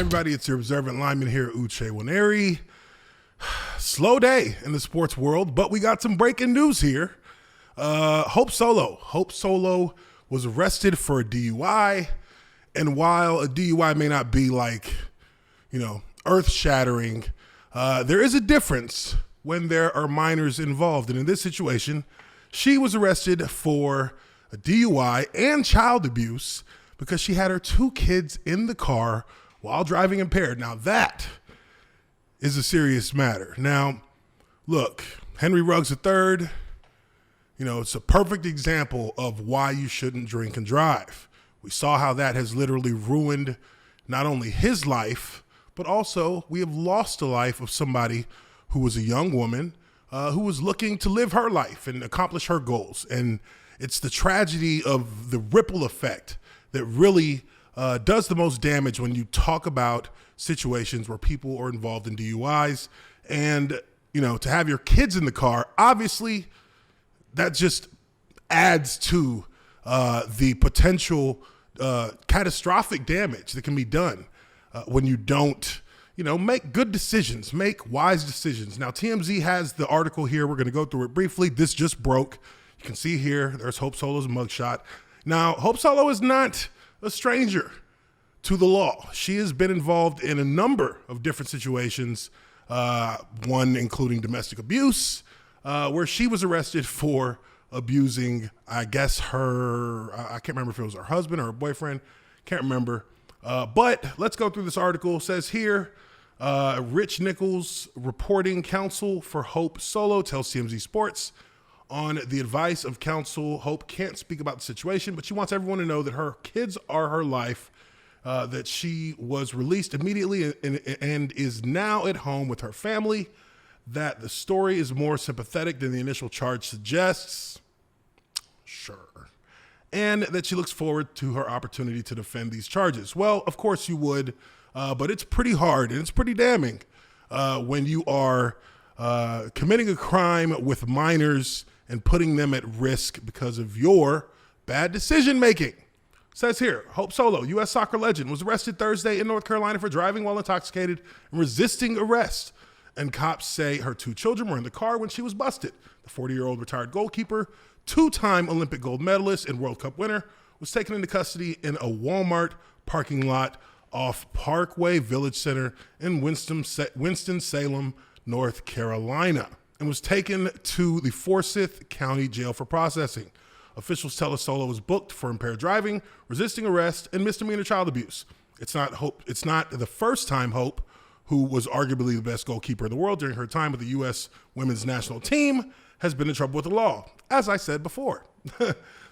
everybody, it's your observant lineman here, Uche Nwaneri. Slow day in the sports world, but we got some breaking news here. Hope Solo was arrested for a DUI, and while a DUI may not be like, earth-shattering, there is a difference when there are minors involved. And in this situation, she was arrested for a DUI and child abuse because she had her two kids in the car while driving impaired. Now that is a serious matter. Now, look, Henry Ruggs III, it's a perfect example of why you shouldn't drink and drive. We saw how that has literally ruined not only his life, but also we have lost the life of somebody who was a young woman who was looking to live her life and accomplish her goals. And it's the tragedy of the ripple effect that really does the most damage when you talk about situations where people are involved in DUIs. And, to have your kids in the car, obviously that just adds to the potential catastrophic damage that can be done when you don't, make good decisions, make wise decisions. Now, TMZ has the article here. We're going to go through it briefly. This just broke. You can see here, there's Hope Solo's mugshot. Now, Hope Solo is not a stranger to the law. She has been involved in a number of different situations, one including domestic abuse, where she was arrested for abusing, I guess, I can't remember if it was her husband or her boyfriend, can't remember. But let's go through this article. It says here, Rich Nichols, reporting counsel for Hope Solo, tells TMZ Sports, on the advice of counsel, Hope can't speak about the situation, but she wants everyone to know that her kids are her life, that she was released immediately and is now at home with her family, that the story is more sympathetic than the initial charge suggests. Sure. And that she looks forward to her opportunity to defend these charges. Well, of course you would, but it's pretty hard and it's pretty damning when you are committing a crime with minors and putting them at risk because of your bad decision making. Says here, Hope Solo, U.S. soccer legend, was arrested Thursday in North Carolina for driving while intoxicated and resisting arrest. And cops say her two children were in the car when she was busted. The 40-year-old retired goalkeeper, two-time Olympic gold medalist and World Cup winner, was taken into custody in a Walmart parking lot off Parkway Village Center in Winston-Salem, North Carolina, and was taken to the Forsyth County Jail for processing. Officials tell us Solo was booked for impaired driving, resisting arrest, and misdemeanor child abuse. It's not the first time Hope, who was arguably the best goalkeeper in the world during her time with the U.S. women's national team, has been in trouble with the law. As I said before,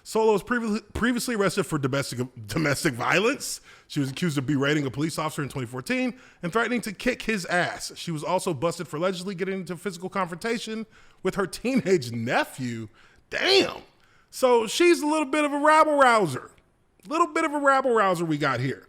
Solo was previously arrested for domestic violence. She was accused of berating a police officer in 2014 and threatening to kick his ass. She was also busted for allegedly getting into physical confrontation with her teenage nephew. Damn. So she's a little bit of a rabble-rouser. We got here.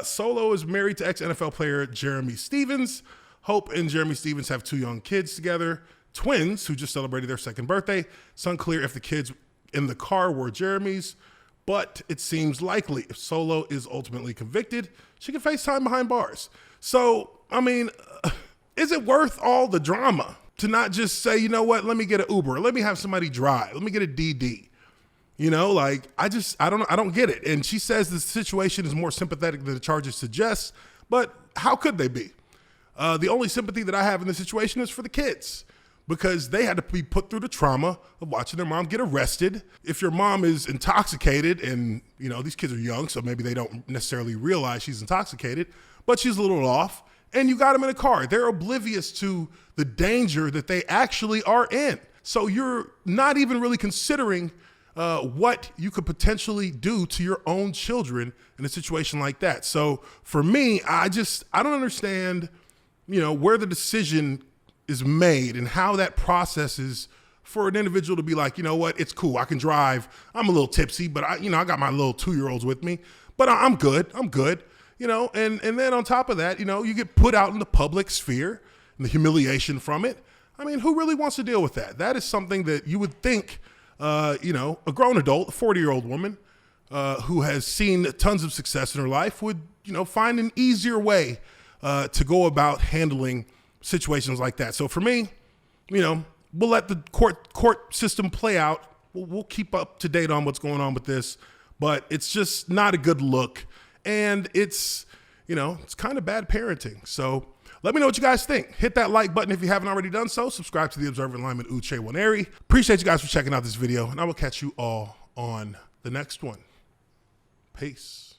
Solo is married to ex-NFL player Jeremy Stevens. Hope and Jeremy Stevens have two young kids together, twins who just celebrated their second birthday. It's unclear if the kids in the car were Jeremy's, but it seems likely if Solo is ultimately convicted, she could face time behind bars. So, is it worth all the drama to not just say, you know what, let me get an Uber, let me have somebody drive, let me get a DD? I don't get it. And she says the situation is more sympathetic than the charges suggest, but how could they be? The only sympathy that I have in this situation is for the kids, because they had to be put through the trauma of watching their mom get arrested. If your mom is intoxicated and, these kids are young, so maybe they don't necessarily realize she's intoxicated, but she's a little off, and you got them in a car. They're oblivious to the danger that they actually are in. So you're not even really considering what you could potentially do to your own children in a situation like that. So for me, I don't understand, where the decision is made and how that process is for an individual to be like, you know what, it's cool, I can drive. I'm a little tipsy, but I got my little 2-year-olds with me, but I'm good. And then on top of that, you get put out in the public sphere and the humiliation from it. Who really wants to deal with that? That is something that you would think, a grown adult, a 40-year-old woman, who has seen tons of success in her life would, find an easier way to go about handling situations like that. So for me, we'll let the court system play out. We'll keep up to date on what's going on with this, but it's just not a good look. And it's kind of bad parenting. So let me know what you guys think. Hit that like button if you haven't already done so. Subscribe to the Observant Lineman, Uche Nwaneri. Appreciate you guys for checking out this video, and I will catch you all on the next one. Peace.